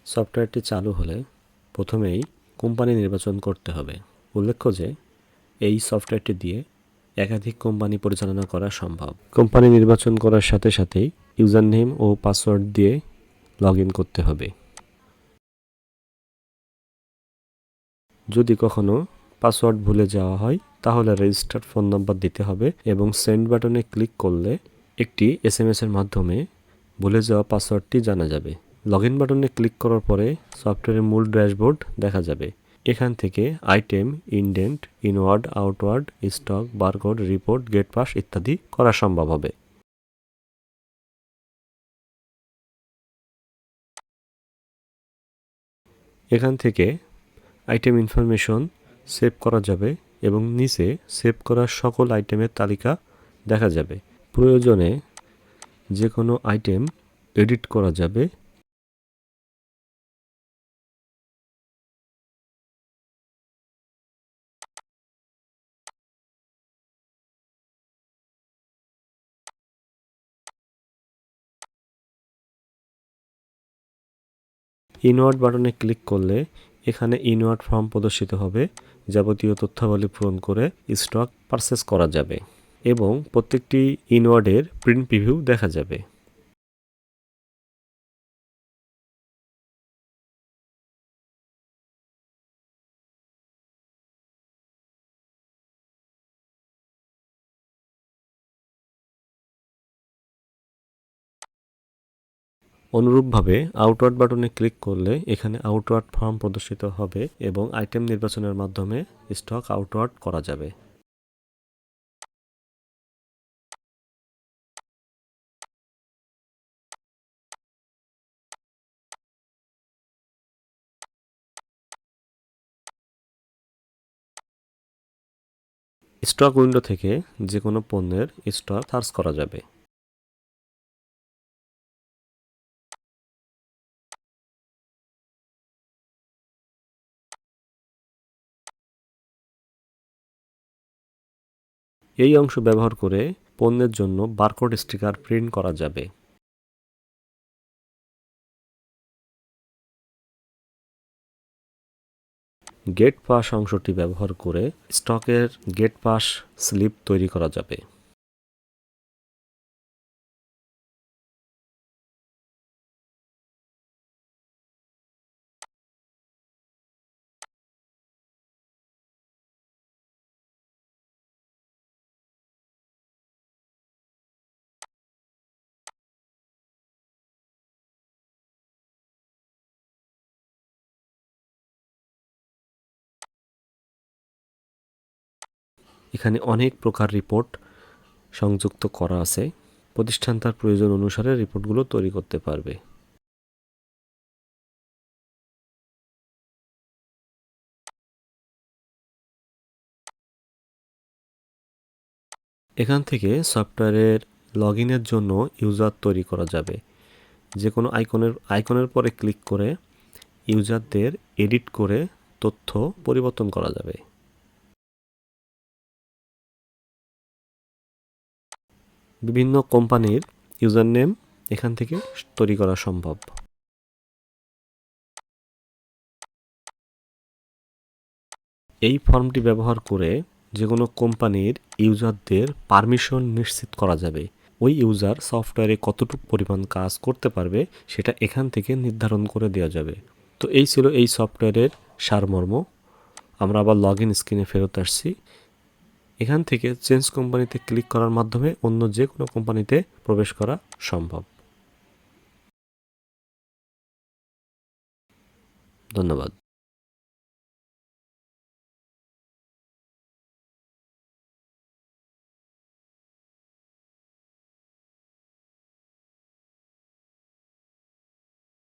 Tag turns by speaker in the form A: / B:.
A: সফটওয়্যারটি চালু হলে প্রথমেই কোম্পানি নির্বাচন করতে হবে। উল্লেখ্য যে এই সফটওয়্যারটি দিয়ে একাধিক কোম্পানি পরিচালনা করা সম্ভব। কোম্পানি নির্বাচন করার সাথে সাথেই ইউজার নেম ও পাসওয়ার্ড দিয়ে লগ ইন করতে হবে। যদি কখনো পাসওয়ার্ড ভুলে যাওয়া হয় তাহলে রেজিস্টার্ড ফোন নাম্বার দিতে হবে এবং সেন্ড বাটনে ক্লিক করলে একটি এসএমএস এর মাধ্যমে ভুলে যাওয়া পাসওয়ার্ডটি জানা যাবে। লগ ইন বাটনে ক্লিক করার পরে সফটওয়্যারের মূল ড্যাশবোর্ড দেখা যাবে। এখান থেকে item, indent, inward, outward, stock, barcode, report, gate pass ইত্যাদি করা সম্ভব হবে। এখান থেকে আইটেম ইনফরমেশন সেভ করা যাবে এবং নিচে সেভ করা সকল আইটেমের তালিকা দেখা যাবে। প্রয়োজনে যে কোনো আইটেম এডিট করা যাবে। ইনওয়ার্ড বাটনে ক্লিক করলে এখানে ইনওয়ার্ড ফর্ম প্রদর্শিত হবে। যাবতীয় তথ্যাবলী পূরণ করে স্টক পারচেস করা যাবে এবং প্রত্যেকটি ইনওয়ার্ডের প্রিন্ট প্রিভিউ দেখা যাবে। অনুরূপভাবে আউটওয়ার্ড বাটনে ক্লিক করলে এখানে আউটওয়ার্ড ফর্ম প্রদর্শিত হবে এবং আইটেম নির্বাচনের মাধ্যমে স্টক আউটওয়ার্ড করা যাবে। স্টক উইন্ডো থেকে যে কোনো পণ্যের স্টক সার্চ করা যাবে। এই অংশ ব্যবহার করে পণ্যের জন্য বারকোড স্টিকার প্রিন্ট করা যাবে। গেট পাস অংশটি ব্যবহার করে স্টকের গেট পাস স্লিপ তৈরি করা যাবে। এখানে অনেক প্রকার রিপোর্ট সংযুক্ত করা আছে। প্রতিষ্ঠান তার প্রয়োজন অনুসারে রিপোর্টগুলো তৈরি করতে পারবে। এখান থেকে সফটওয়্যারের লগ ইনের জন্য ইউজার তৈরি করা যাবে। যে কোনো আইকনের পরে ক্লিক করে ইউজারদের এডিট করে তথ্য পরিবর্তন করা যাবে। বিভিন্ন কোম্পানির ইউজার নেম এখান থেকে তৈরি করা সম্ভব। এই ফর্মটি ব্যবহার করে যে কোনো কোম্পানির ইউজারদের পারমিশন নিশ্চিত করা যাবে। ওই ইউজার সফটওয়্যারে কতটুকু পরিমাণ কাজ করতে পারবে সেটা এখান থেকে নির্ধারণ করে দেওয়া যাবে। তো এই ছিল এই সফটওয়্যারের সারমর্ম। আমরা আবার লগ ইন স্ক্রিনে ফেরত আসছি। এখান থেকে চেঞ্জ কোম্পানিতে ক্লিক করার মাধ্যমে অন্য যে কোনো কোম্পানিতে প্রবেশ করা সম্ভব। ধন্যবাদ।